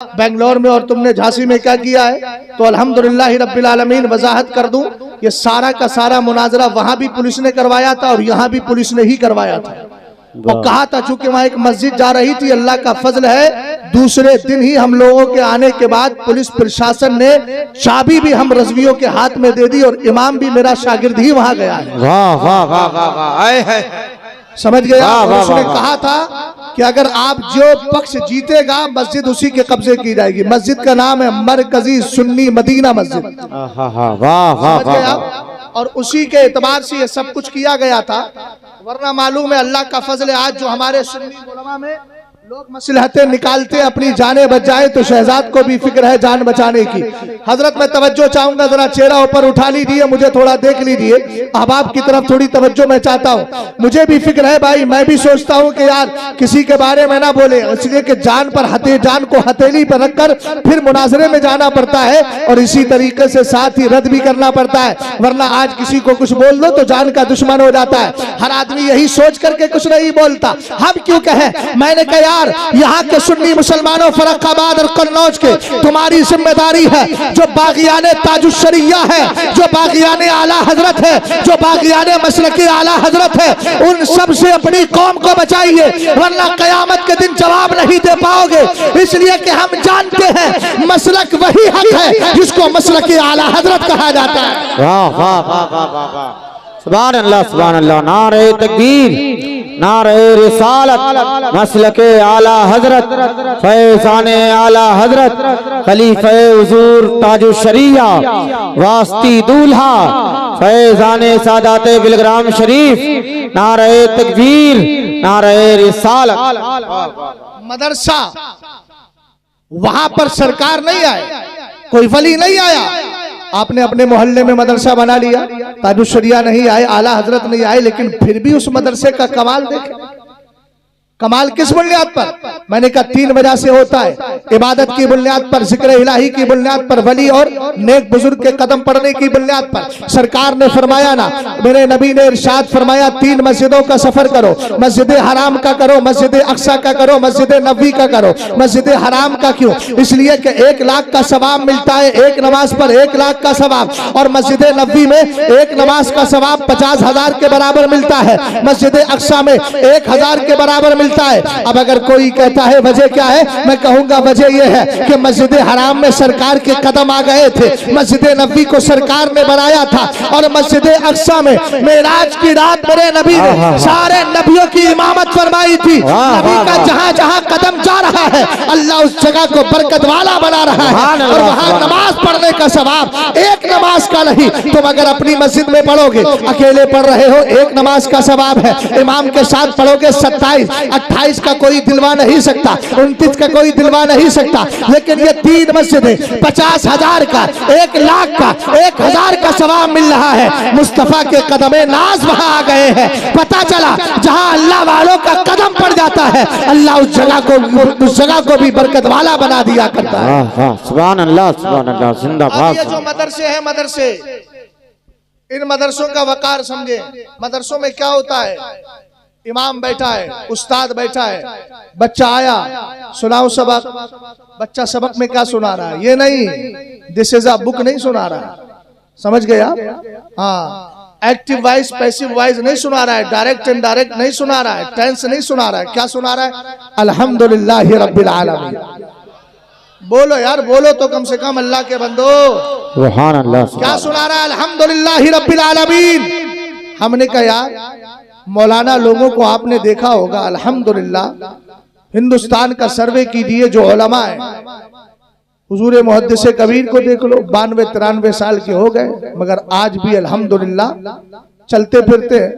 बेंगलोर में और तुमने झांसी में क्या किया है, तो अल्हम्दुलिल्लाह रब्बिल आलमीन वजाहत कर दूं, ये सारा का सारा मुनाजरा वहां भी पुलिस ने करवाया था और यहाँ भी पुलिस ने ही करवाया था। और कहा था चूंकि वहां एक मस्जिद जा रही थी, अल्लाह का फजल है दूसरे दिन ही हम लोगों के आने के बाद पुलिस प्रशासन ने चाबी भी हम रज़वियों के हाथ में दे दी और इमाम भी मेरा शागिर्द ही वहां गया है। वाह वाह वाह वाह वाह, समझ गया। उसने कहा था कि अगर आप जो पक्ष जीतेगा मस्जिद उसी के कब्जे की जाएगी। मस्जिद का नाम है मरकजी सुन्नी मदीना मस्जिद। समझ गए आप? और उसी के एतबार से ये सब कुछ किया गया था, वरना मालूम है अल्लाह का फजल है आज जो हमारे सुन्नी उलमा में लोग मसलहतें निकालते अपनी जाने बच जाए तो शहजाद को भी फिक्र है जान बचाने की। हजरत मैं तवज्जो चाहूंगा, जरा चेहरा ऊपर उठा लीजिए, मुझे थोड़ा देख लीजिए, अहबाब की तरफ थोड़ी तवज्जो मैं चाहता हूँ। मुझे भी फिक्र है भाई, मैं भी सोचता हूँ कि यार किसी के बारे में ना बोले, इसलिए कि जान को हथेली पर रखकर फिर मुनाजरे में जाना पड़ता है और इसी तरीके से साथ ही रद्द भी करना पड़ता है, वरना आज किसी को कुछ बोल दो तो जान का दुश्मन हो जाता है। हर आदमी यही सोच करके कुछ नहीं बोलता, हम क्यों कहें। मैंने कहा यहाँ के सुन्नी मुसलमानों फर्रुखाबाद और कन्नौज के तुम्हारी जिम्मेदारी है, जो बागियाने ताजुशरिया है, जो बागियाने आला हजरत है, जो बागियाने मसलकी आला हजरत है, उन सब से अपनी कौम को बचाइए, वरना कयामत के दिन जवाब नहीं दे पाओगे। इसलिए कि हम जानते हैं मसलक वही हक है जिसको मसलकी आला हजरत कहा जाता है। वाह वाह वाह वाह वाह वाह, सुभान अल्लाह सुभान अल्लाह, नारे तकबीर, नारे रिसालत, मसलके आला हजरत, फैज़ाने आला हजरत, खलीफे हुजूर ताजु शरिया, वास्ती दूल्हा, फैज़ाने सादाते बिलग्राम शरीफ, नारे तकबीर, नारे रिसालत। मदरसा वहां पर सरकार नहीं आए, कोई वली नहीं आया, आपने अपने मोहल्ले में मदरसा बना लिया, ताजुशरिया नहीं आए, आला हजरत नहीं आए, लेकिन फिर भी उस मदरसे का कमाल देखें। कमाल किस बुनियाद पर? मैंने कहा 3 वजह से होता है, इबादत की बुनियाद पर, जिक्र इलाही की बुनियाद पर, वली और नेक बुजुर्ग के कदम पड़ने की बुनियाद पर। सरकार ने फरमाया ना, मेरे नबी ने इरशाद फरमाया 3 मस्जिदों का सफर करो, मस्जिद हराम का करो, मस्जिद अक्सा का करो, मस्जिद नबी का करो। मस्जिद हराम का क्यों? इसलिए कि 1 लाख का सवाब मिलता है एक नमाज पर, 1 लाख का सवाब, और मस्जिद नबी में एक नमाज का सवाब 50,000 के बराबर मिलता है, मस्जिद अक्सा में 1000 के बराबर है। अब अगर कोई कहता है वजह क्या है, मैं कहूंगा वजह यह है कि मस्जिद हराम में सरकार के कदम आ गए थे, मस्जिद नबी को सरकार ने बनाया था, और मस्जिद अक्सा में मेराज की रात मेरे नबी ने सारे नबियों की इमामत फरमाई थी। नबी का जहां जहां कदम जा रहा है अल्लाह उस जगह को बरकत वाला बना रहा है, और वहां नमाज पढ़ने का सवाब एक नमाज का नहीं, तुम अगर अपनी मस्जिद में पढ़ोगे, अकेले पढ़ रहे हो 1 नमाज का सवाब है, इमाम के साथ पढ़ोगे 27, 28 का कोई दिलवा नहीं सकता, 29 का कोई दिलवा नहीं सकता, लेकिन ये 3 मस्जिदें 50,000 का, 1 लाख का, 1000 का सवाब मिल रहा है। मुस्तफा के कदमे नाज वहां आ गए हैं। पता चला जहां अल्लाह वालों का कदम पड़ जाता है अल्लाह उस जगह को भी बरकत वाला बना दिया करता है। सुभान अल्लाह सुभान अल्लाह, जिंदाबाद। ये जो मदरसे हैं, मदरसे, इन मदरसों का वकार समझे। मदरसों में क्या होता है, इमाम बैठा है, उस्ताद बैठा है, बच्चा आया, सुनाओ सबक। बच्चा सबक में क्या सुना रहा है? ये नहीं, दिस इज अ बुक नहीं सुना रहा है, समझ गए आप? हाँ, एक्टिव वाइज पैसिव वाइज नहीं सुना रहा है, डायरेक्ट इनडायरेक्ट नहीं सुना रहा है, टेंस नहीं सुना रहा है। क्या सुना रहा है? अल्हम्दुलिल्लाह रब्बिल आलमीन। बोलो यार, बोलो तो कम से कम अल्लाह के बंदो, सुभान अल्लाह। क्या सुना रहा है? अल्हम्दुलिल्लाह रब्बिल आलमीन। हमने कहा यार मौलाना लोगों को आपने देखा होगा, अल्हम्दुलिल्लाह हिंदुस्तान का सर्वे कीजिए, जो उलमा है, हुजूर मुहद्दिस कबीर को देख लो, 92-93 साल के हो गए, मगर आज भी अल्हम्दुलिल्लाह चलते फिरते हैं।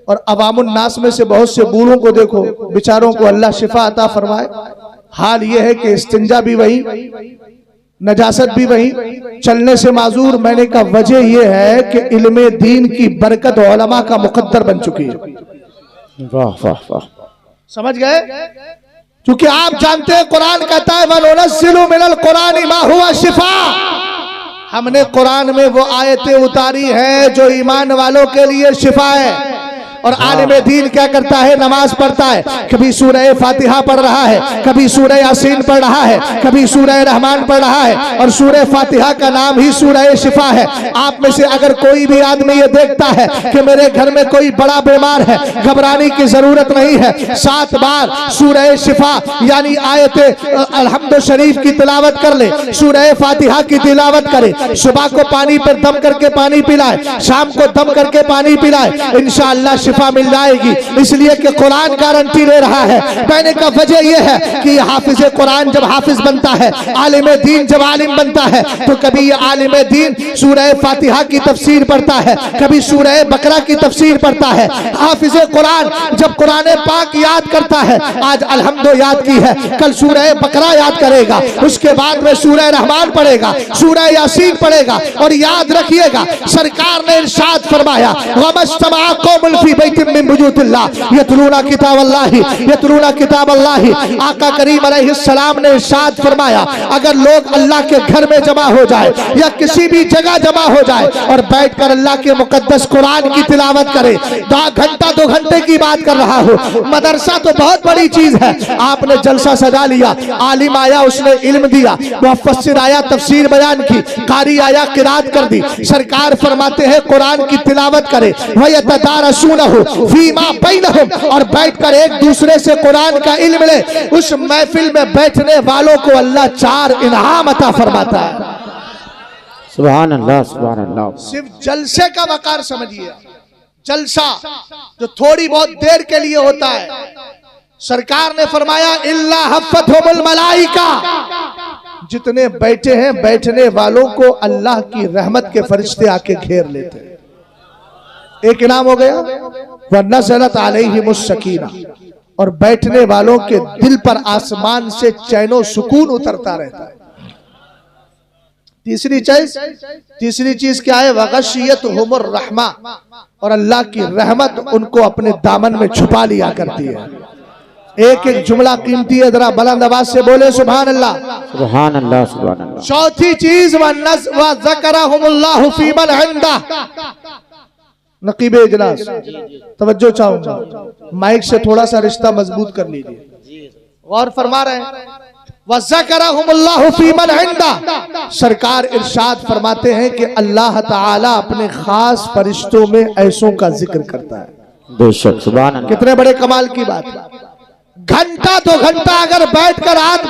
और अवामुन नास में से बहुत से बूढ़ों को देखो, बेचारों को अल्लाह शिफा अता फरमाए। हाल ये है कि इस्तिंजा भी वही, नजासत भी वही, चलने से माजूर। मैंने कहा वजह यह है कि इल्मे दीन की बरकत उलमा का मुकद्दर बन चुकी है। वाह वाह वाह, समझ गए? क्योंकि आप जानते हैं कुरान कहता है वनुनज़्ज़िलु मिनल कुरानि मा हुवा शिफा। हमने कुरान में वो आयतें उतारी हैं जो ईमान वालों के लिए शिफा है। और आलिम दीन क्या करता है, नमाज पढ़ता है, कभी सूरह फातिहा पढ़ रहा है, कभी सूरह यासीन पढ़ रहा है, कभी सूरह रहमान पढ़ रहा है, और सूरह फातिहा का नाम ही सूरह शिफा है। आप में से अगर कोई भी आदमी ये देखता है कि मेरे घर में कोई बड़ा बीमार है, घबराने की जरूरत नहीं है, 7 बार सूरह शिफा यानी आयत अलहम्द शरीफ की तिलावत कर ले, सूरह फातिहा की तिलावत करे, सुबह को पानी पर दम करके पानी पिलाए, शाम को दम करके पानी पिलाए, इंशाअल्लाह शिफा मिल जाएगी। इसलिए कि कुरान गारंटी ले रहा है। कहने का वजह यह है कि हाफिज कुरान जब हाफिज बनता है, आलिम दीन जब आलिम बनता है, तो कभी ये आलिम दीन सूरह फातिहा की तफसीर पढ़ता है, कभी सूरह बकरा की तफसीर पढ़ता है। हाफिज कुरान जब कुरान पाक याद करता है, आज अलहम्दो याद की है, कल सूरह बकरा याद करेगा, उसके बाद में सूरह रहमान पढ़ेगा, सूरह यासीन पढ़ेगा। और याद रखिएगा, सरकार ने इरशाद फरमाया, वमस्तमा कौमुल फी बैतिन मिन बुयूतिल्लाह यतलूना किताबल्लाहि यतलूना किताबल्लाहि। आका करीम अलैहिस्सलाम ने इरशाद फरमाया, अगर लोग अल्लाह के घर में जमा हो जाए या किसी भी जगह जमा हो जाए और बैठकर अल्लाह के मुकद्दस कुरान की तिलावत करे, 2 घंटे की बात कर रहा हूँ। मदरसा तो बहुत बड़ी चीज है। आपने जलसा सजा लिया, आलिम आया उसने इल्म दिया, मुफस्सिर आया तफसीर बयान की, कारी आया किरात कर दी। सरकार फरमाते हैं कुरान की तिलावत करे, वयतदारसूनहु फीमा बैनहुम, और बैठकर एक दूसरे से कुरान का इल्म ले। उस महफिल में बैठने वालों को अल्लाह 4 इनाम अता फरमाता है। सुभान अल्लाह, सुभान अल्लाह। सिर्फ जलसे का वकार समझिए, जलसा जो थोड़ी बहुत देर के लिए होता है। सरकार ने फरमाया, इल्ला हफ़्फ़तहुमुल मलाइका, जितने बैठे हैं बैठने वालों को अल्लाह की रहमत के फरिश्ते आके घेर लेते हैं। एक इनाम हो गया, वनज़लत अलैहिमुस सकीना, और बैठने वालों के दिल पर आसमान से चैनो सुकून उतरता रहता है। तीसरी चीज क्या है, वग़शियतहुमुर रहमा, और अल्लाह की रहमत उनको अपने दामन में छुपा लिया करती है। एक एक जुमला कीमती है, जरा बुलंद आवाज से बोले सुभान अल्लाह, सुभान अल्लाह, सुभान अल्लाह। चौथी चीज, वज़करहुमुल्लाहु फीमन इंदा। नकीब इजलास तवज्जो चाहूंगा, माइक से थोड़ा सा रिश्ता मजबूत कर लीजिए, गौर फरमा रहे हैं। वज़करहुमुल्लाहु फीमन इंदा, सरकार इरशाद फरमाते हैं कि अल्लाह ताला अपने खास फरिश्तों में ऐसों का जिक्र करता है। बेशक, सुभान अल्लाह। कितने बड़े कमाल की बात है। घंटा 2 घंटा अगर बैठकर आप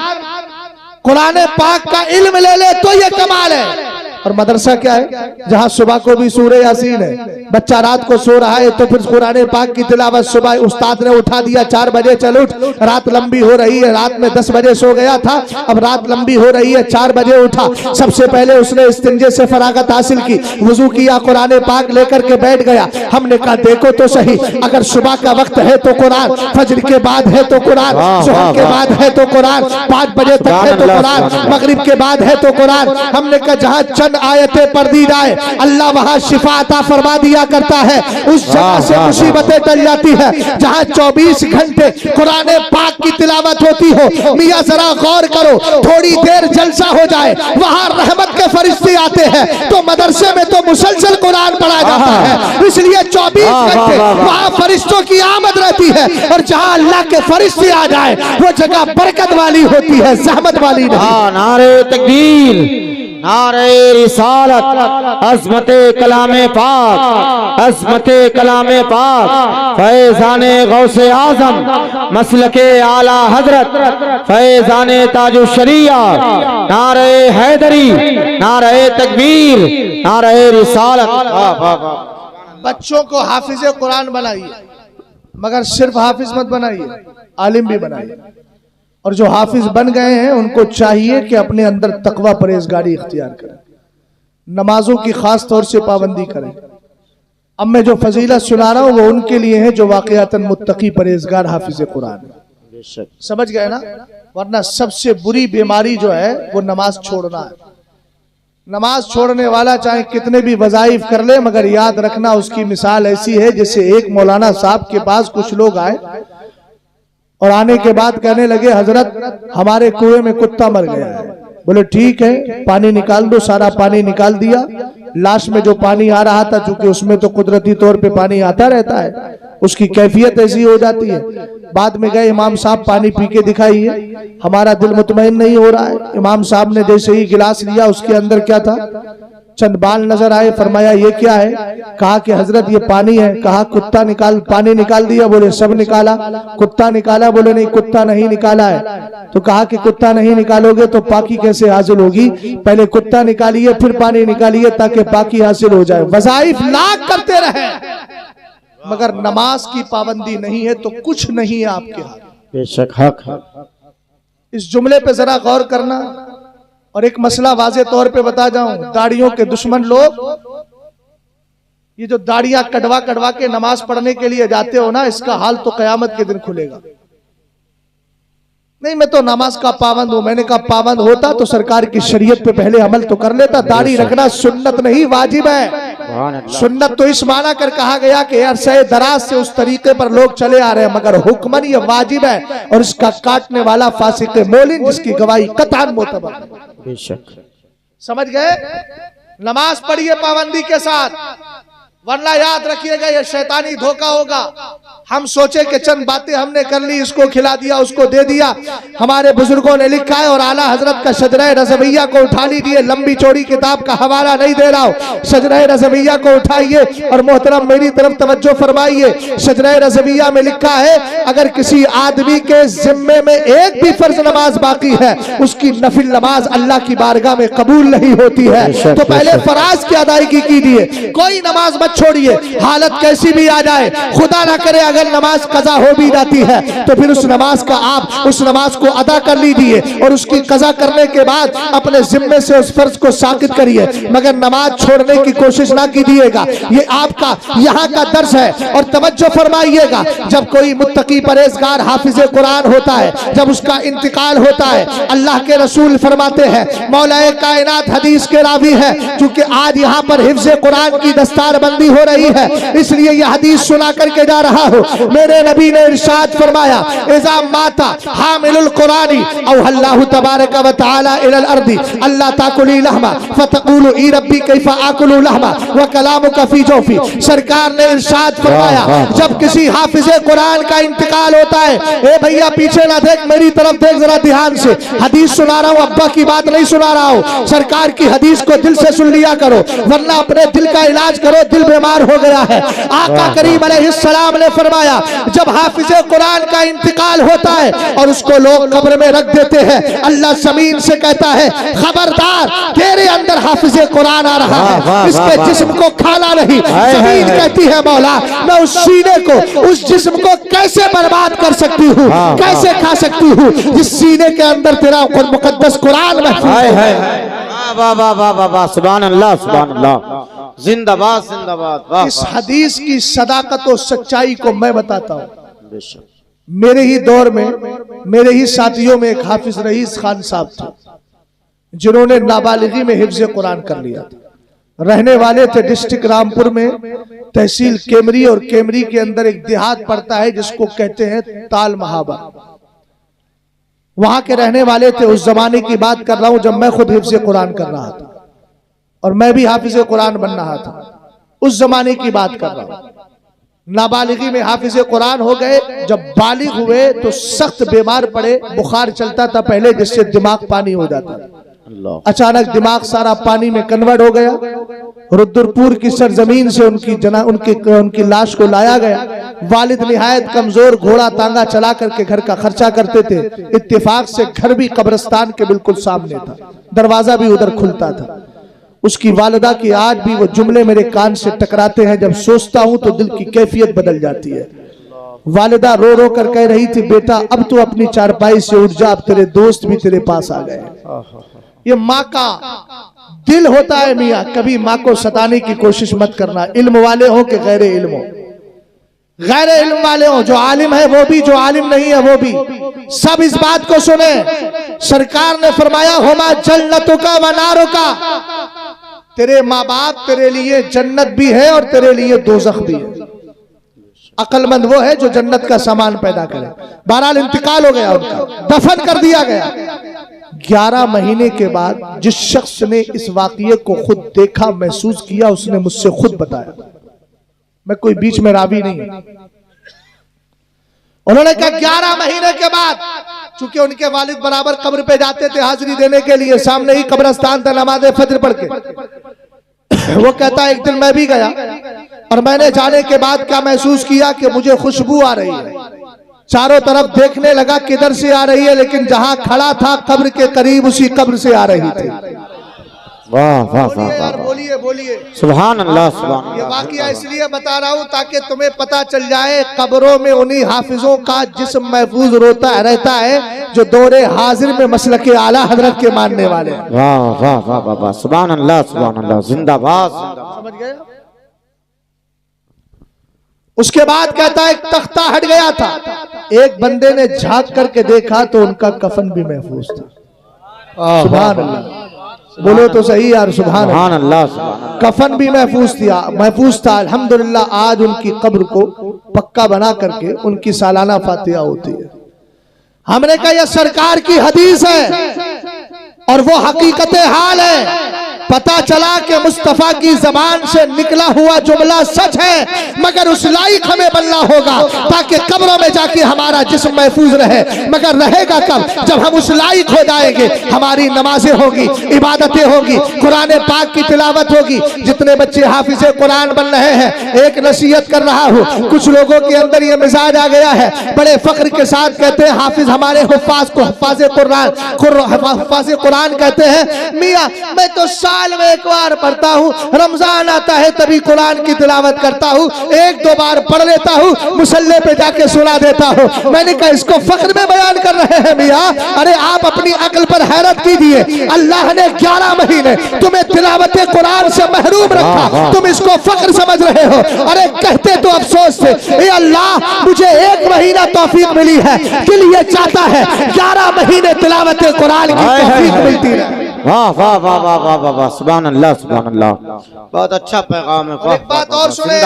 कुरान पाक का इल्म ले ले तो ये कमाल है। और मदरसा क्या है, जहाँ सुबह को भी सूरह यासीन है, बच्चा रात को सो रहा है तो फिर कुरान पाक की तिलावत, सुबह उस्ताद ने उठा दिया 4 बजे, चल उठ, रात लंबी हो रही है, रात में 10 बजे सो गया था, अब रात लंबी हो रही है, 4 बजे उठा। सबसे पहले उसने इस्तिंजे से फरागत हासिल की, वुजू किया, कुरान पाक लेकर के बैठ गया। हमने कहा देखो तो सही, अगर सुबह का वक्त है तो कुरान, फजर के बाद है तो कुरान, सुबह के बाद है तो कुरान, 5 बजे तक है तो कुरान, मगरिब के बाद है तो कुरान। हमने कहा जहाँ चंद आयतें पढ़ दी जाए अल्लाह वहां शिफा अता फरमा दिया करता है, उस जगह से मुसीबतें टल जाती है। जहां 24 घंटे कुरान पाक की तिलावत होती हो, मियां जरा गौर करो, थोड़ी देर जलसा हो जाए, वहां रहमत के फरिश्ते आते हैं, तो मदरसे में तो मुसलसल कुरान पढ़ा जाता है। इसलिए 24 घंटे वहां फरिश्तों की आमद रहती है, और जहां अल्लाह के फरिश्ते आ जाए वो जगह बरकत वाली होती है, जहमत वाली नहीं। नारे तकबीर, नारे रिसालत, अज़मते कलामे पाक, अज़मते कलामे पाक, फैज़ाने गौसे आज़म, मसलके आला हजरत, फैज़ाने ताजु शरिया, नारे हैदरी, नारे तकबीर, नारे रिसालत। बच्चों को हाफिज कुरान बनाइए, मगर सिर्फ हाफिज मत बनाइए, आलिम भी बनाइए। और जो हाफिज बन गए हैं उनको चाहिए कि अपने अंदर तकवा परहेजगारी इख्तियार करें, नमाजों की खास तौर से पाबंदी करें। अब मैं जो फजीलत सुना रहा हूं वो उनके लिए है जो वाकयातन मुत्तकी परहेजगार हाफिज कुरान है। समझ गए ना? वरना सबसे बुरी बीमारी जो है वो नमाज छोड़ना है। नमाज छोड़ने वाला चाहे कितने भी वज़ाइफ कर ले, मगर याद रखना उसकी मिसाल ऐसी है जैसे एक मौलाना साहब के पास कुछ लोग आए और आने के बाद कहने लगे, हजरत हमारे कुएं में कुत्ता मर गया है। बोले ठीक है, पानी निकाल दो। सारा पानी निकाल दिया। लाश में जो पानी आ रहा था, चूंकि उसमें तो कुदरती तौर पे पानी आता रहता है, उसकी कैफियत ऐसी हो जाती है। बाद में गए इमाम साहब पानी पी के दिखाइए, हमारा दिल मुतमईन नहीं हो रहा है। इमाम साहब ने जैसे ही गिलास लिया उसके अंदर क्या था, चंद बाल नजर आए। फरमाया ये क्या है? कहा कि हजरत ये पानी है। कहा कुत्ता पानी निकाल दिया? बोले सब निकाला। कुत्ता निकाला? बोले नहीं कुत्ता नहीं निकाला है। तो कहा कि कुत्ता नहीं निकालोगे तो पाकी कैसे हासिल होगी? पहले कुत्ता निकालिए फिर पानी निकालिए ताकि पाकी हासिल हो जाए। वज़ाइफ लाख करते रहे मगर नमाज की पाबंदी नहीं है तो कुछ नहीं है आपके हाथ। बेशक हक। इस जुमले पे जरा गौर करना। और एक मसला वाजे तौर पे बता जाऊं, दाढ़ियों के दुश्मन लोग, ये जो दाढ़ियां कटवा कटवा के नमाज पढ़ने के लिए जाते हो ना, इसका हाल तो कयामत के दिन खुलेगा। नहीं मैं तो नमाज का पाबंद हूं। मैंने कहा पाबंद होता तो सरकार की शरीयत पे पहले अमल तो कर लेता। दाढ़ी रखना सुन्नत नहीं वाजिब है। सुन्नत तो इस माना कर कहा गया कि अरसे दराज से उस तरीके पर लोग चले आ रहे हैं, मगर हुक्मन ये वाजिब है और इसका काटने वाला फासिक मोलिन जिसकी गवाही कतान मोतबर। बेशक समझ गए? नमाज पढ़िए पाबंदी के साथ, वरना याद रखिएगा ये शैतानी धोखा होगा। हम सोचे कि चंद बातें हमने कर ली, इसको खिला दिया उसको दे दिया। हमारे बुजुर्गों ने लिखा है और आला हजरत का शजरा रज़विया को उठा लीजिए। लंबी चौड़ी किताब का हवाला नहीं दे रहा हूं, शजरा रज़विया को उठाइए और मोहतरम मेरी तरफ तवज्जो फरमाइए। शजरा रज़विया में लिखा है अगर किसी आदमी के जिम्मे में एक भी फर्ज नमाज बाकी है, उसकी नफिल नमाज अल्लाह की बारगाह में कबूल नहीं होती है। तो पहले फराज की अदायगी कीजिए, कोई नमाज मत छोड़िए, हालत कैसी भी आ जाए। खुदा ना करे अगर नमाज कज़ा हो भी जाती है तो फिर उस नमाज का आप उस नमाज को अदा कर लीजिए और उसकी कज़ा करने के बाद अपने जिम्मे से उस फर्ज को साकित करिए, मगर नमाज छोड़ने की कोशिश ना कीजिएगा। ये आपका यहाँ का दर्स है। और तवज्जो फरमाइएगा, जब कोई मुत्तकी परहेजगार हाफिज़े कुरान होता है, जब उसका इंतकाल होता है, अल्लाह के रसूल फरमाते हैं, मौलाए कायनात हदीस के रावी है, क्योंकि आज यहाँ पर हिफ्ज़े कुरान की दस्तारबंदी हो रही है इसलिए यह हदीस सुना करके जा रहा हूँ। मेरे नबी ने इरशाद फरमाया, इज़ा माता हामिलुल कुरानी औ अल्लाहु तबारक व तआला इलल अर्दी अल्लाह ताकुली लहमा फतकुलु ई रब्बी कैफा आकुलु लहमा व कलामुका फी जौफी। सरकार ने इरशाद फरमाया, जब किसी हाफिज़े कुरान का इंतकाल होता है, ए भैया पीछे ना देख, मेरी तरफ देख जरा ध्यान से, हदीस सुना रहा हूँ, अब्बा की बात नहीं सुना रहा हूँ। सरकार की हदीस को दिल से सुन लिया करो, वरना अपने दिल का इलाज करो, दिल बीमार हो गया है। आका करीम अलैहिस्सलाम ने फरमाया, जब हाफिज़े कुरान का इंतकाल होता है और उसको लोग कब्र में रख देते हैं, अल्लाह ज़मीन से कहता है, खबरदार तेरे अंदर हाफिज़े कुरान आ रहा है, इसके जिस्म को खाना नहीं। ज़मीन कहती है, मौला मैं उस सीने को, उस जिस्म को कैसे बर्बाद कर सकती हूँ, कैसे खा सकती हूँ जिस सीने के अंदर तेरा मुकद्दस कुरान महफूज है। वाह वाह वाह वाह वाह, सुभान अल्लाह सुभान अल्लाह, जिंदाबाद जिंदाबाद। इस हदीस की सदाकत और सच्चाई को मैं बताता हूँ। बेशक मेरे ही दौर में, मेरे ही साथियों में एक हाफिज रईस खान साहब थे, जिन्होंने नाबालिगी में हिफ्ज़े कुरान कर लिया था। रहने वाले थे डिस्ट्रिक्ट रामपुर में, तहसील केमरी, और केमरी के अंदर एक देहात पड़ता है जिसको कहते हैं ताल महाबा। वहां के रहने वाले थे। उस जमाने की बात कर रहा हूं जब मैं खुद हिफ्ज़े कुरान कर रहा था और मैं भी हाफिज़े कुरान बन रहा था। उस जमाने की बात कर रहा हूं। नाबालिगी में हाफिज़े कुरान हो गए, जब बालिग हुए तो सख्त बीमार पड़े, बुखार चलता था पहले जिससे दिमाग पानी हो जाता था। अचानक दिमाग सारा पानी में कन्वर्ट हो गया। रुद्रपुर की सरजमीन से उनकी लाश को लाया गया। वालिद निहायत कमजोर, घोड़ा तांगा चला करके घर का खर्चा करते थे। इत्तेफाक से घर भी कब्रिस्तान के बिल्कुल सामने था, दरवाजा भी उधर खुलता था। उसकी वालिदा की आज भी वो जुमले मेरे कान से टकराते हैं, जब सोचता हूं तो दिल की कैफियत बदल जाती है। वालिदा रो रो कर कह रही थी, बेटा अब तो अपनी चारपाई से उठ जा, अब तेरे दोस्त भी तेरे पास आ गए। ये माँ का दिल होता है मियाँ, कभी माँ को सताने की कोशिश मत करना, इल्म वाले हो कि गैर इल्म हो। गैर इल्म वाले हो, जो आलिम है वो भी, जो आलिम नहीं है वो भी, सब इस बात को सुने। सरकार ने फरमाया, हुमा जन्नतों का व नारों का, तेरे माँ बाप तेरे लिए जन्नत भी है और तेरे लिए दोज़ख भी है। अक्लमंद वो है जो जन्नत का सामान पैदा करे। बहरहाल इंतकाल हो गया, उनका दफन कर दिया गया। 11 महीने के बाद जिस शख्स ने इस वाक़ये को खुद देखा, महसूस किया, उसने मुझसे खुद बताया। मैं कोई बीच में रावी नहीं, उन्होंने कहा 11 महीने के बाद, चूंकि उनके वालिद बराबर कब्र पे जाते थे हाजिरी देने के लिए, सामने ही कब्रिस्तान था, नमाज फज्र पढ़ के। वो कहता एक दिन मैं भी गया और मैंने जाने के बाद क्या महसूस किया कि मुझे खुशबू आ रही है। चारों तरफ देखने लगा किधर से आ रही है, लेकिन जहां खड़ा था कब्र के करीब, उसी कब्र से आ रही थी। वाह वाह बोलिए वाह यार, बोलिए बोलिए। सुभान अल्लाह सुभान ये वाकया इसलिए बता रहा हूँ ताकि तुम्हें पता चल जाए कब्रों में उन्हीं हाफिजों का जिस्म महफूज रोता रहता है जो दौरे हाजिर में मसलके आला हजरत के मानने वाले हैं। वाह वाह वाह वाह वाह सुभान अल्लाह जिंदाबाद। समझ गए? उसके बाद कहता है एक तख्ता हट गया था, एक बंदे ने झांक करके देखा तो उनका कफन भी महफूज था। सुभान अल्लाह, बोलो तो सही यार, सुभान अल्लाह। कफन भी महफूज था। अल्हम्दुलिल्लाह आज उनकी कब्र को पक्का बना करके उनकी सालाना फातिहा होती है। हमने कहा यह सरकार की हदीस है और वो हकीकत हाल है। पता चला कि मुस्तफा की जबान से निकला हुआ जुमला सच है, मगर उस लायक हमें बनना होगा ताकि कब्रों में जाके हमारा जिस्म महफूज रहे। मगर रहेगा कब? जब हम उस लायक हो जाएंगे। हमारी नमाजें होगी, इबादतें होगी, कुरान पाक की तिलावत होगी। जितने बच्चे हाफिज कुरान बन रहे हैं, एक नसीहत कर रहा हूँ, कुछ लोगों के अंदर ये मिजाज आ गया है, बड़े फख्र के साथ कहते हैं हाफिज हमारे हुफ्फाज को हुफ्फाज कुरान कहते हैं। मियाँ मैं तो साल में एक बार पढ़ता हूँ, रमजान आता है तभी कुरान की तिलावत करता हूँ, एक दो बार पढ़ लेता हूँ, मुसल्ले पे जाके सुना देता हूँ। मैंने कहा इसको फख्र में बयान कर रहे हैं मियाँ? अरे आप अपनी अक्ल पर हैरत कीजिए। अल्लाह ने 11 महीने तुम्हें तिलावत कुरान से महरूम रखा, तुम इसको फख्र समझ रहे हो। अरे कहते तो अफसोस से, ए अल्लाह मुझे 1 महीना तौफीक मिली है, दिल ये चाहता है 11 महीने तिलावत कुरान की तौफीक मिलती है। वाह वाह वाह वाह वाह वाह वाह सुभान अल्लाह सुभान अल्लाह। बहुत अच्छा पैगाम है। एक बात और सुने,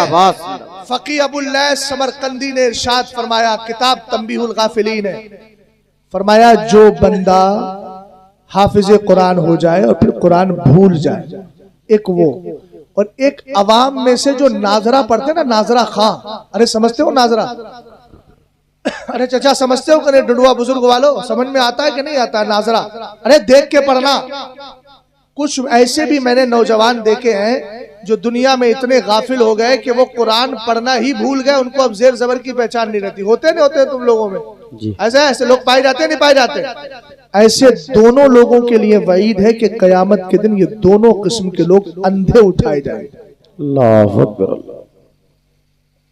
फकी अबुल लैस समरकंदी ने इरशाद फरमाया, किताब तंबीहुल गाफिलीन है, फरमाया जो बंदा हाफिज कुरान हो जाए और फिर कुरान भूल जाए, एक वो, और एक अवाम में से जो नाजरा पढ़ते ना, नाजरा खां, अरे समझते हो नाजरा? अरे चाचा समझते हो कि नहीं? डुडुआ बुजुर्ग वालों समझ में आता है कि नहीं आता है नाजरा? अरे देख के पढ़ना। कुछ ऐसे भी मैंने नौजवान देखे हैं जो दुनिया में इतने गाफिल हो गए कि वो कुरान पढ़ना ही भूल गए, उनको अब जेर जबर की पहचान नहीं रहती। होते नहीं होते तुम लोगों में ऐसे ऐसे लोग पाए जाते नहीं पाए जाते? ऐसे दोनों लोगों के लिए वईद है कि कयामत के दिन ये दोनों किस्म के लोग अंधे उठाए जाएंगे। अल्लाह अकबर।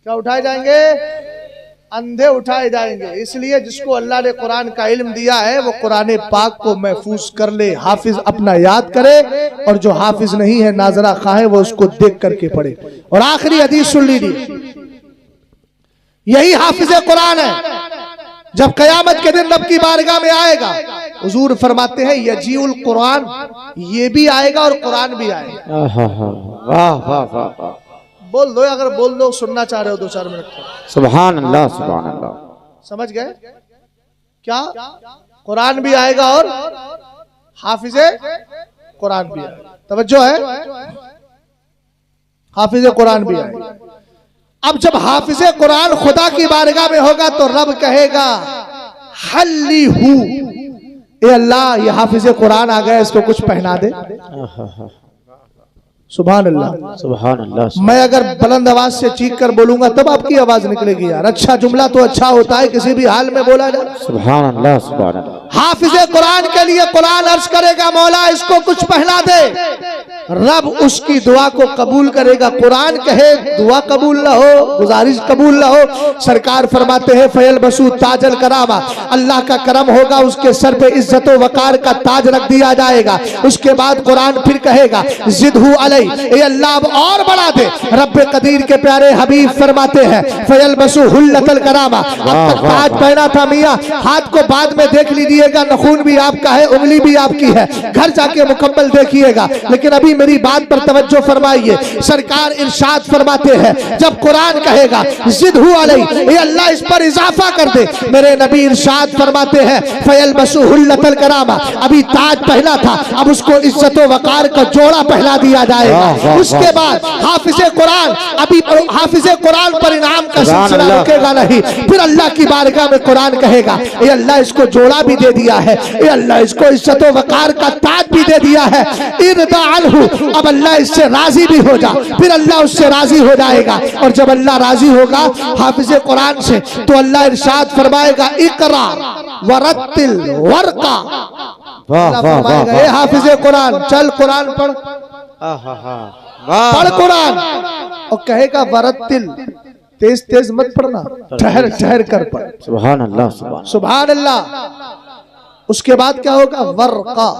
क्या उठाए जाएंगे? अंधे उठाए जाएंगे। इसलिए जिसको अल्लाह ने कुरान का इल्म दिया है वो कुरान पाक को महफूज कर ले, हाफिज अपना याद करे, और जो हाफिज नहीं है नाजरा खां है वो उसको देख करके पढ़े। और आखिरी हदीस सुन लीजिए, यही हाफिज कुरान है जब कयामत के दिन रब की बारगाह में आएगा, हुजूर फरमाते हैं यजीउल कुरान, ये भी आएगा और कुरान भी आएगा। वाह वाह वाह वाह। बोल दो, अगर बोल दो सुनना चाह रहे हो 2-4 मिनट तक। सुभान अल्लाह सुभान अल्लाह। समझ गए क्या? कुरान भी आएगा और हाफिजे कुरान भी आएगा। तवज्जो है, हाफिजे कुरान भी आएगा। अब जब हाफिजे कुरान खुदा की बारगाह में होगा तो रब कहेगा हल्ली हु, ए अल्लाह ये हाफिजे कुरान आ गया, इसको कुछ पहना दे। सुभान अल्लाह सुभान अल्लाह। मैं अगर बुलंद आवाज से चीख कर बोलूंगा तब आपकी आवाज निकलेगी यार। अच्छा जुमला तो अच्छा होता है किसी भी हाल में बोला जाए। सुभान अल्लाह सुभान अल्लाह। हाफिजे कुरान के लिए कुरान अर्ज करेगा मौला इसको कुछ पहना दे, रब उसकी दुआ को कबूल करेगा। कुरान कहे दुआ कबूल ना हो, गुजारिश कबूल ना हो, सरकार फरमाते हैं फयल बसू ताजल करामा, अल्लाह का करम होगा, उसके सर पे इज्जत व वकार का ताज रख दिया जाएगा। उसके बाद कुरान फिर कहेगा जिदहु अलई, ए अल्लाह अब और बढ़ा दे। रब्बे कदीर के प्यारे हबीब फरमाते हैं फयल बसू हुल्लतल करामा, अब तक ताज पहना था मियाँ, हाथ को बाद में देख लीजिएगा, नखून भी आपका है, उंगली भी आपकी है, घर जाके मुकम्मल देखिएगा, लेकिन अभी मेरी बात पर तवज्जो फरमाइए। सरकार इरशाद फरमाते हैं जब कुरान कहेगा जिदहु अलई, ए अल्लाह इस पर इजाफा कर दे, मेरे नबी इरशाद फरमाते हैं फयल बसू हुल्लतल करामा, अभी ताज पहना था अब उसको इज्जत व वकार का जोड़ा पहना दिया जाए। जाएगा। उसके बाद हाफिज कुरान, अभी हाफिज कुरान पर इनाम का सिलसिला रुकेगा नहीं। फिर अल्लाह की बारगाह में कुरान कहेगा, ये अल्लाह इसको जोड़ा भी दे दिया है, ये अल्लाह इसको इज्जत व वकार का ताज भी दे दिया है। इरदा अन्हु, अब अल्लाह इससे राजी भी हो जा। फिर अल्लाह उससे राजी हो जाएगा, और जब अल्लाह राजी होगा हाफिज कुरान से, तो अल्लाह इरशाद फरमाएगा, इकरा वरत्तिल वरका। अल्लाह फरमाएगा, ए हाफिज कुरान, चल कुरान पढ़, पढ़ कुरान। और कहेगा वरत्तिल, तेज तेज मत पढ़ना, ठहर ठहर कर पढ़। सुभान अल्लाह, सुभान अल्लाह। उसके बाद क्या होगा, वर्का।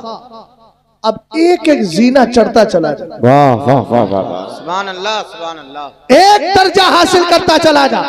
अब एक एक जीना चढ़ता चला जा, वाह वाह वाह वाह, सुभान अल्लाह सुभान अल्लाह, एक दर्जा हासिल करता चला जा।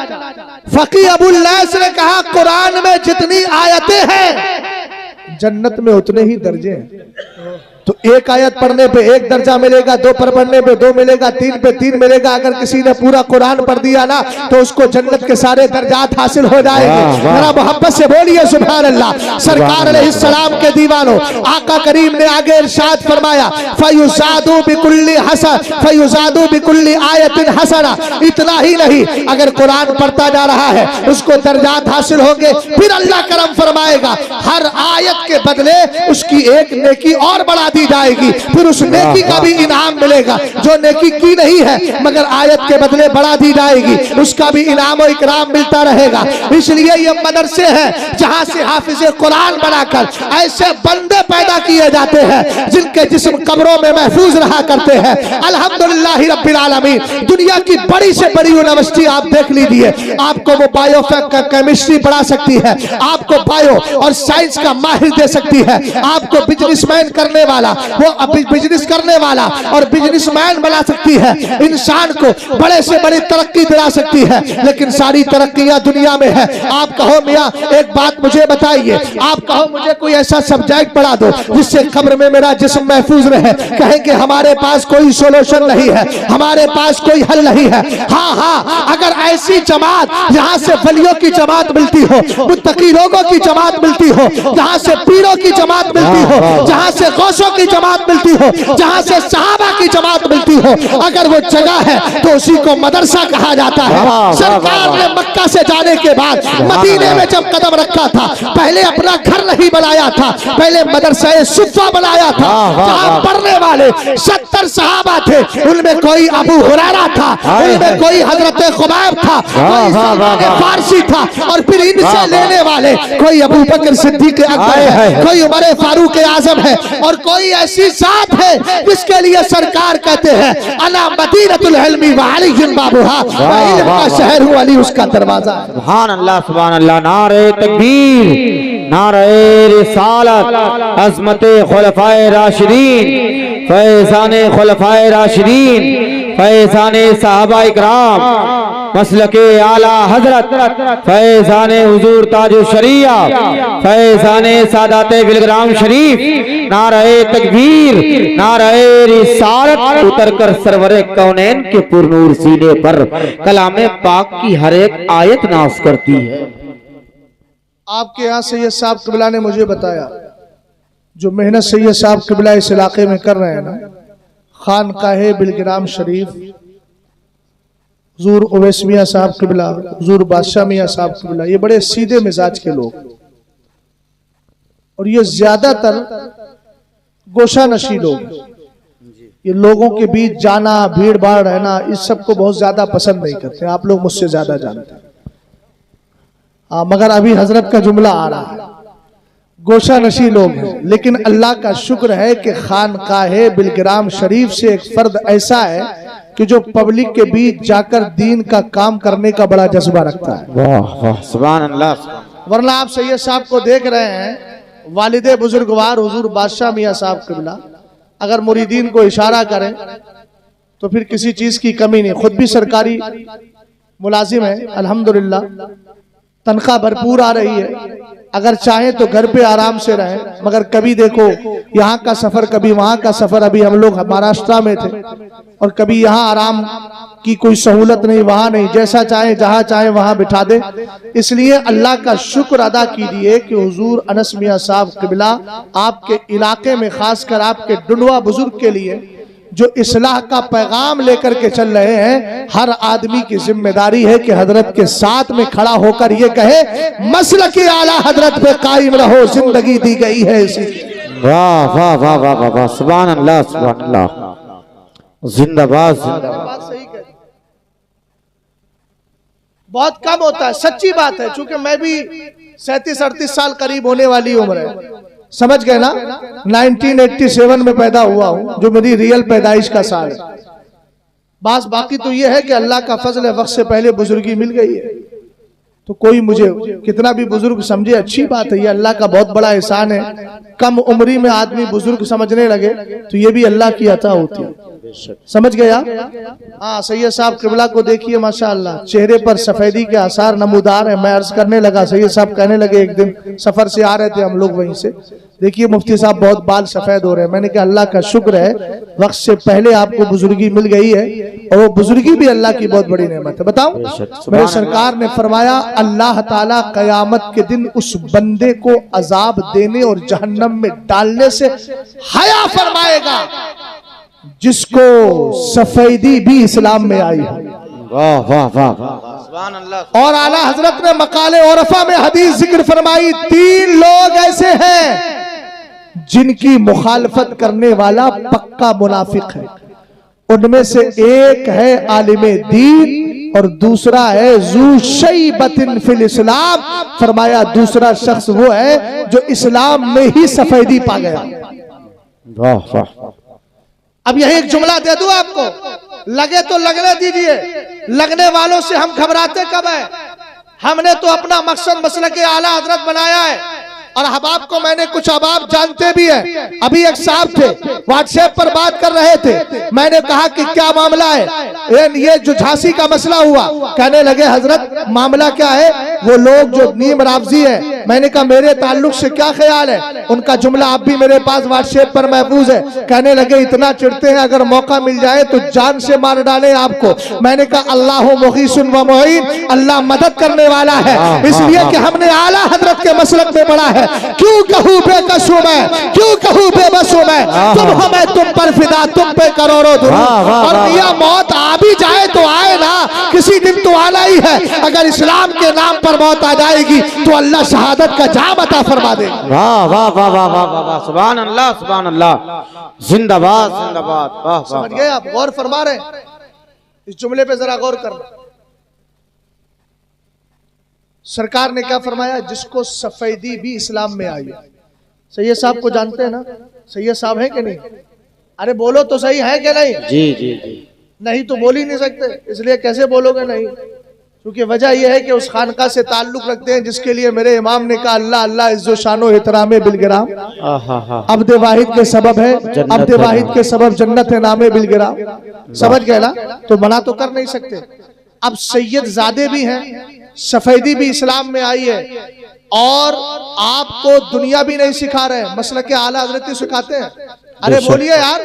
फकी अबुल लैस ने कहा, कुरान में जितनी आयतें हैं जन्नत में उतने ही दर्जे हैं। तो एक आयत पढ़ने पे एक दर्जा मिलेगा, दो पर पढ़ने पे दो मिलेगा, तीन पे तीन मिलेगा। अगर किसी ने पूरा कुरान पढ़ दिया ना, तो उसको जन्नत के सारे दर्जात हासिल हो जाएंगे। जरा मोहब्बत से बोलिए सुभान अल्लाह। सरकार अलैहिस्सलाम के दीवानों, आका करीम ने आगे इरशाद फरमाया, फयुज़ादु बिकुल्ली हसन, फयुज़ादु बिकुल्ली आयतिन हसना। इतना ही नहीं, अगर कुरान पढ़ता जा रहा है उसको दर्जात हासिल होंगे। फिर अल्लाह करम फरमाएगा, हर आयत के बदले उसकी एक नेकी और बढ़ा दी जाएगी। फिर उस नेकी का भी इनाम मिलेगा। जो नेकी की नहीं है मगर आयत के बदले बढ़ा दी जाएगी, उसका भी इनाम और इकराम मिलता रहेगा। इसलिए ये मदरसे हैं जहां से हाफिज कुरान बनाकर ऐसे बंदे पैदा किए जाते हैं जिनके जिस्म कब्रों में महफूज रहा करते हैं। अल्हम्दुलिल्लाह रब्बिल आलमीन। दुनिया की बड़ी से बड़ी यूनिवर्सिटी आप देख लीजिए, आपको वो बायो केमिस्ट्री पढ़ा सकती है, आपको बायो और साइंस का माहिर दे सकती है, आपको बिजनेसमैन करने वाला, वो बिजनेस करने वाला और बिजनेसमैन बना सकती है। इंसान को बड़े से बड़ी तरक्की दिला सकती है। लेकिन सारी तरक्कियां दुनिया में है। आप कहो मियाँ एक बात मुझे बताइए, आप कहो मुझे कोई ऐसा सब्जेक्ट पढ़ा दो जिससे कब्र में मेरा जिस्म महफूज रहे। कहेंगे हमारे पास कोई सोल्यूशन नहीं है, हमारे पास कोई हल नहीं है। हाँ हाँ, अगर ऐसी जमात जहाँ से वलियों की जमात मिलती हो, मुत्तकी लोगों की जमात मिलती हो, जहाँ से पीरों की जमात मिलती हो, जहाँ से गौसों की जमात मिलती हो, जहाँ से सहाबा की जमात मिलती हो, अगर वो जगह है तो उसी को मदरसा कहा जाता है। सरकार ने मक्का से जाने के बाद मदीने में जब कदम रखा था, पहले अपना घर नहीं बनाया था, पहले मदरसा सुफ़ा बनाया था, जहाँ पढ़ने वाले 70 सहाबा थे। उनमें कोई अबू हुरैरा था, उनमें कोई हजरत खुबैब था, कोई सलमान फारसी था, और फिर इनसे लेने वाले कोई अबू बकर सिद्दीक अकबर है, कोई उमर फारूक आजम है, और कोई ऐसी जात है जिसके लिए सरकार कहते हैं अला मदीनतुल इल्मी व अलीहिम बाबुहा, इल्म का शहर हूँ, अली उसका दरवाजा। सुभान अल्लाह सुभान अल्लाह। नारे तकबीर, नारे रिसालत, अज़मते खुलफाए राशिदीन, फैज़ाने खुलफाए राशिदीन, फैज़ाने सहाबा इकराम, मसलके आला हजरत, फैज़ाने हुजूर ताजु शरिया, फैज़ाने सादाते बिलग्राम शरीफ। नारे तकबीर, नारे रिसालत उतर कर सरवरे कौनैन के पुरनूर सीने पर कलामे पाक की हर एक आयत नाश करती है। आपके यहाँ सैयद साहब किबला ने मुझे बताया, जो मेहनत सैयद साहब किबला इस इलाके में कर रहे हैं ना, खानकाहे बिलग्राम शरीफ, हुजूर उवैस मियां साहब किबला, हुजूर बादशाह मियां साहब किबला, ये बड़े सीधे मिजाज के लोग, और ये ज्यादातर गोशा नशी लोग। ये लोगों के बीच जाना, भीड़ भाड़ रहना, इस सब को बहुत ज्यादा पसंद नहीं करते। आप लोग मुझसे ज्यादा जानते हैं। मगर अभी हजरत का जुमला आ रहा है, गोशा नशी लोग हैं। लेकिन अल्लाह का शुक्र है कि खानकाहे बिलग्राम शरीफ से एक फर्द ऐसा है कि जो पब्लिक के बीच जाकर दीन का काम करने का बड़ा जज्बा रखता है। वाह वाह सुभान अल्लाह। वरना आप सैयद साहब को देख रहे हैं, वालिदे बुजुर्गवार हुजूर बादशाह मियां साहब किबला अगर मुरीदीन को इशारा करें तो फिर किसी चीज की कमी नहीं। खुद भी सरकारी मुलाजिम है, अल्हम्दुलिल्लाह, तनख्वाह भरपूर आ रही है। अगर चाहें तो घर पे आराम से रहें, मगर कभी देखो यहाँ का सफर, कभी वहाँ का सफर। अभी हम लोग महाराष्ट्र में थे और कभी यहाँ आराम की कोई सहूलत नहीं, वहाँ नहीं, जैसा चाहे जहाँ चाहे वहाँ बिठा दे। इसलिए अल्लाह का शुक्र अदा कीजिए कि हुजूर अनस मियां साहब किबला आपके इलाके में, खासकर आपके डुंडवा बुजुर्ग के लिए जो इस्लाह का पैगाम लेकर के चल रहे हैं, हर आदमी की जिम्मेदारी है कि हजरत के साथ में खड़ा होकर ये कहे मसलक आला हजरत पे कायम रहो, जिंदगी दी गई है इसी। वाह वाह वाह वाह वाह वाह, सुभान अल्लाह सुभान अल्लाह, जिंदाबाद जिंदाबाद। सही कह, बहुत कम होता है, सच्ची बात है। चूंकि मैं भी 37-38 साल करीब होने वाली उम्र है, समझ गए ना। 1987 में पैदा हुआ हूं, जो मेरी रियल पैदाइश का साल है। बस बाकी तो ये है कि अल्लाह का फजल है, वक्त से पहले बुजुर्गी मिल गई है। तो कोई मुझे कितना भी बुजुर्ग समझे अच्छी बात है, ये अल्लाह का बहुत बड़ा एहसान है। कम उम्री में आदमी बुजुर्ग समझने लगे तो ये भी अल्लाह की अता होती है, समझ गया। हाँ, सैयद साहब किबला को देखिए, माशाअल्लाह चेहरे पर सफेदी के आसार नमूदार है। मैं अर्ज करने लगा, सैयद साहब कहने लगे, एक दिन सफर से आ रहे थे हम लोग वहीं से, देखिए मुफ्ती साहब बहुत बाल सफेद हो रहे हैं। मैंने कहा अल्लाह का शुक्र है, वक्त से पहले आपको बुजुर्गी मिल गई है, और वो बुजुर्गी भी अल्लाह की बहुत बड़ी नेमत है। बताऊं, मेरे सरकार ने फरमाया अल्लाह ताला कयामत के दिन उस बंदे को अजाब देने और जहन्नम में डालने से हया फरमाएगा जिसको सफेदी भी इस्लाम में आई है। वाह वाह वाह सुभान अल्लाह। और आला हजरत ने मकाले औरफा में हदीस जिक्र फरमाई, 3 लोग ऐसे हैं जिनकी मुखालफत करने वाला पक्का मुनाफिक है। उनमें से एक है आलिमे दीन और दूसरा है जू शैबतिन फिल इस्लाम। फरमाया दूसरा शख्स वो है जो इस्लाम में ही सफेदी पा गया। वाह वाह। अब यही एक जुमला दे दूं आपको, लगे तो लगने दीजिए, लगने वालों से हम घबराते कब है। हमने तो अपना मकसद मसलक आला हजरत बनाया है, और अहबाब को मैंने कुछ अहबाब जानते भी है। अभी एक साहब थे, व्हाट्सएप पर बात कर रहे थे, मैंने कहा कि क्या मामला है, ये जो झांसी का मसला हुआ। कहने लगे हजरत मामला क्या है, वो लोग जो नीम रावजी है। मैंने कहा मेरे ताल्लुक से क्या ख्याल है। उनका जुमला अब भी मेरे पास व्हाट्सएप पर महफूज है। कहने लगे इतना चिढ़ते हैं, अगर मौका मिल जाए तो जान से मार डाले आपको। मैंने कहा अल्लाह मुगीसुन व मुईन, अल्लाह मदद करने वाला है, इसलिए कि हमने आला हजरत के मसलक में पढ़ा है। क्यों कहूँ बेकस हूं मैं, क्यों कहूँ बेबस हूं मैं, तुम हो मैं तुम पर फिदा, तुम पे करोड़ों दुरूद। और मियां मौत आ भी जाए तो आए ना, किसी दिन तो आना ही है। अगर इस्लाम के नाम पर मौत आ जाएगी तो अल्लाह शहादत का जाम अता फरमा देगा। वाह वाह वाह वाह वाह वाह, सुभान अल्लाह सुभान अल्लाह, जिंदाबाद जिंदाबाद। वाह, समझ गए आप, गौर फरमा रहे हैं इस जुमले पे, जरा गौर करना। सरकार ने क्या फरमाया, जिसको सफेदी भी इस्लाम में आई। सैयद साहब को जानते हैं ना, सैयद साहब हैं कि नहीं? अरे बोलो तो सही, है कि नहीं? जी जी जी। नहीं तो बोल ही नहीं सकते, इसलिए कैसे बोलोगे नहीं? क्योंकि वजह यह है कि उस खानका से ताल्लुक रखते हैं जिसके लिए मेरे इमाम ने कहा अल्लाह अल्लाह इज्जो शानो एहतरामे बिलगिराम। अब्द वाहिद के सबब है, अब्द वाहिद के सबब जन्नत है नामे बिलगिराम। समझ गए ना? तो मना तो कर नहीं सकते। अब सैयद जादे भी हैं, सफेदी भी इस्लाम में आई है, और आपको दुनिया भी नहीं सिखा रहे, मसलक आला हजरत सिखाते हैं। अरे बोलिए यार,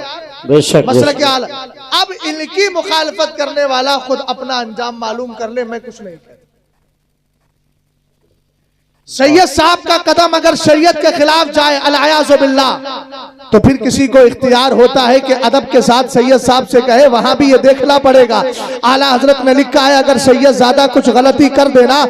बेशक मसलक आला। अब इनकी मुखालफत करने वाला खुद अपना अंजाम मालूम कर ले, मैं कुछ नहीं कहता। सैयद साहब का कदम अगर शरीयत के खिलाफ जाए अल-अयाज़ु बिल्लाह, तो फिर किसी को इख्तियार होता है कि अदब के साथ सैयद साहब से कहे। वहां भी ये देखना पड़ेगा। आला हजरत ने लिखा है अगर सैयद ज़्यादा कुछ गलती कर देना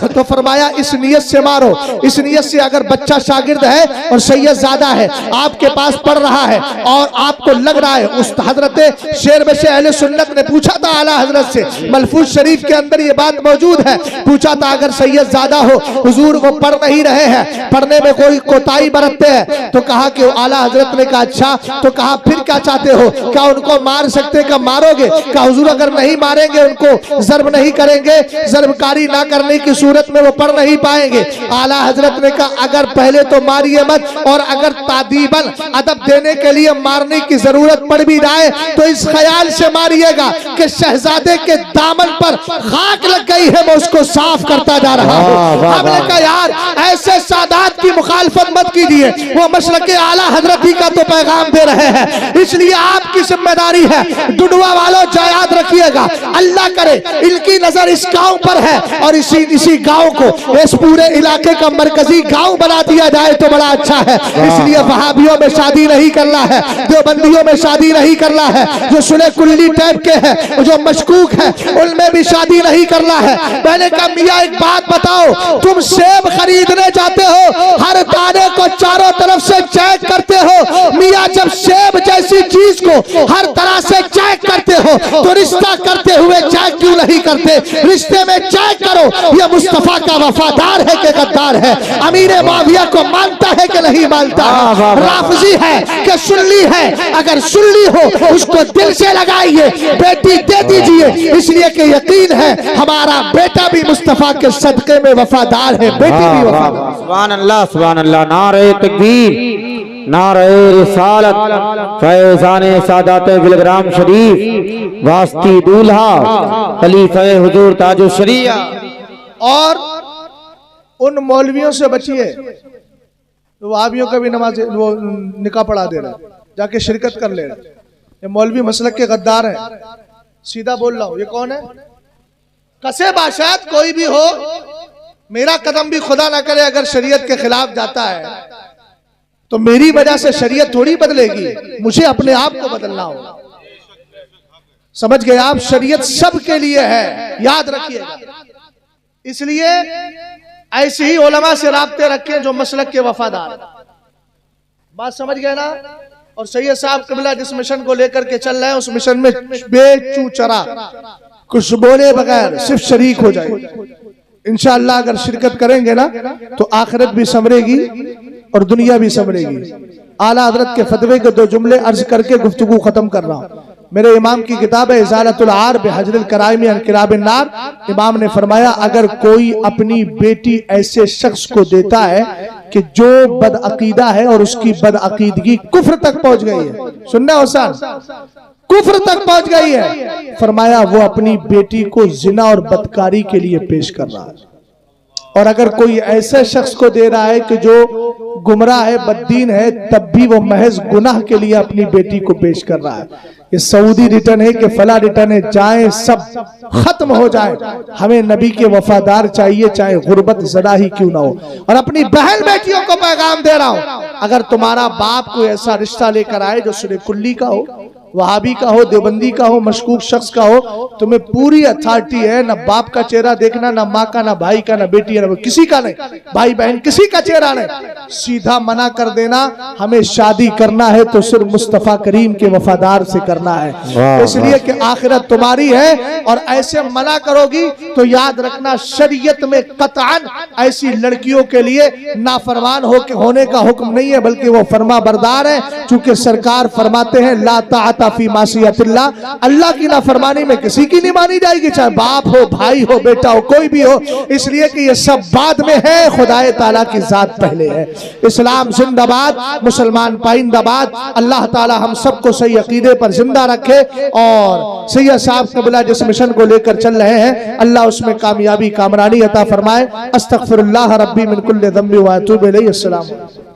तो फरमाया इस नियत से मारो, इस नियत से अगर बच्चा शागिर्द है और सैयद ज़्यादा है, आपके पास पढ़ रहा है और आपको लग रहा है, उस हजरत शेर में से अहले सुन्नत ने पूछा था आला हजरत से, मलफूज शरीफ के अंदर ये बात मौजूद है, पूछा था अगर सैयद ज़्यादा हो, हुजूर वो पढ़ नहीं रहे हैं, पढ़ने में कोई कोताही बरतते हैं, तो कहा कि आला हजरत ने कहा अच्छा, तो कहा फिर क्या चाहते हो, क्या उनको मार सकते, क्या मारोगे? क्या हुजूर अगर नहीं मारेंगे, उनको जर्ब नहीं करेंगे, जर्बकारी ना करने की सूरत में वो पढ़ नहीं पाएंगे। आला हजरत ने कहा अगर पहले तो मारिए मत, और अगर तादीबन अदब देने के लिए मारने की जरूरत पड़ भी जाए तो इस ख्याल से मारिएगा कि शहजादे के दामन पर खाक लग गई है, मैं उसको साफ करता जा रहा हूं। अब का यार, ऐसे सादात की मुखालफत मत कीजिए, वो मसलके आला हजरत ही का तो पैगाम दे रहे हैं। इसलिए आपकी जिम्मेदारी है, डुडवा वालों याद रखिएगा, अल्लाह करे इनकी नजर इस गांव पर है और इसी गांव को इस पूरे इलाके का मरकजी गांव बना दिया जाए तो बड़ा अच्छा है। इसलिए वहाबियों में शादी नहीं करना है, देवबंदियों में शादी नहीं करना है, जो सुने कुल्ली टाइप के हैं, जो मशकूक है, उनमें भी शादी नहीं करना है। मैंने कहा मियाँ एक बात बताओ, तुम सेब खरीदने जाते हो, हर दाने को चारों तरफ से चेक करते हो, मियाँ जब सेब जैसी चीज को हर तरह से चेक करते हो तो रिश्ता करते हुए चेक क्यों नहीं करते? रिश्ते में चेक करो, ये मुस्तफा का वफादार है कि गद्दार है, अमीर मुआविया को मानता है कि नहीं मानता, राफजी है कि सुन्नी है, अगर सुन्नी हो उसको दिल से लगाइए, बेटी दे दीजिए, इसलिए कि यकीन है हमारा बेटा भी मुस्तफा के सदके में वफादार है, बेटी भी वफादार। सुभान अल्लाह, सुभान अल्लाह, नारे तकबीर, नारे रिसालत, फैज़ाने सादात बिलग्राम शरीफ, वास्ती दूल्हा, खलीफे हुजूर ताजुश शरिया। और उन मौलवियों से बचिए तो वहाबियों का भी नमाज वो निकाह पढ़ा दे रहा है, जाके शिरकत कर ले रहा। ये मौलवी मसलक के गद्दार हैं, सीधा बोल रहा हूं। ये कौन है? कसे बाशात कोई भी हो, मेरा कदम भी खुदा ना करे अगर शरीयत के खिलाफ जाता है तो मेरी वजह से शरीयत थोड़ी बदलेगी, मुझे अपने आप को बदलना होगा। समझ गए आप? शरीयत सबके लिए है, याद रखिएगा। इसलिए ऐसे ही उलमा से राब्ते रखें जो मसलक के वफादार। बात समझ गए ना? और सैयद साहब क़िबला जिस मिशन को लेकर के चल रहे हैं उस मिशन में बेचू चरा कुछ बोले बगैर सिर्फ शरीक हो जाए। इंशाअल्लाह अगर शिरकत करेंगे ना तो आखिरत भी संवरेगी और दुनिया भी संवरेगी। आला हजरत के फतवे के दो जुमले अर्ज करके गुफ्तगू खत्म कर रहा हूं। मेरे इमाम की किताब है इज़ालतुल आर बिहजरिल कराइम अन किराबिन नार। इमाम ने फरमाया अगर कोई अपनी बेटी ऐसे शख्स को देता है कि जो बदअकीदा है और उसकी बदअकीदगी कुफ्र तक पहुंच गई है, सुनना हुसैन, कुफ्र तक पहुंच गई है, फरमाया वो अपनी बेटी को जिना और बदकारी के लिए पेश कर रहा है। और अगर कोई ऐसे शख्स को दे रहा है कि जो गुमराह है, बद्दीन है, तब भी वो महज गुनाह के लिए अपनी बेटी को पेश कर रहा है। ये सऊदी रिटर्न है कि फला रिटर्न है, चाहे सब खत्म हो जाए, हमें नबी के वफादार चाहिए, चाहे गुर्बत जरा ही क्यों ना हो। और अपनी बहन बेटियों को पैगाम दे रहा हूं, अगर तुम्हारा बाप कोई ऐसा रिश्ता लेकर आए जो सुरे कुल्ली का हो, वहाबी का हो, देवबंदी का हो, मशकूक शख्स का हो, तुम्हें पूरी अथॉरिटी है, ना बाप का चेहरा देखना, ना माँ का, ना भाई का, ना बेटी, ना किसी का नहीं, भाई बहन किसी का चेहरा नहीं, सीधा मना कर देना। हमें शादी करना है तो सिर्फ मुस्तफा करीम के वफादार से करना है, इसलिए कि आखिरत तुम्हारी है। और ऐसे मना करोगी तो याद रखना शरीयत में कतअन ऐसी लड़कियों के लिए नाफरमान होने का हुक्म नहीं है, बल्कि वो फरमा बरदार है। चूंकि सरकार फरमाते हैं ला ताअता फी मासियतिल्लाह, अल्लाह की नाफरमानी में किसी की नहीं मानी जाएगी, चाहे बाप हो, भाई हो, बेटा हो, कोई भी हो, इसलिए कि ये सब बाद में है, खुदाए ताला की जात पहले है। इस्लाम जिंदाबाद, मुसलमान पाइंदाबाद। अल्लाह ताला हम सबको सही अकीदे पर जिंदा रखे और सैयद साहब क़िबला जिस मिशन को लेकर चल रहे हैं अल्लाह उसमें कामयाबी कामरानी अता फरमाए। अस्तगफिरुल्लाह रब्बी मिन कुल्लि ज़ंबि व अतूबु इलैहि। अस्सलाम।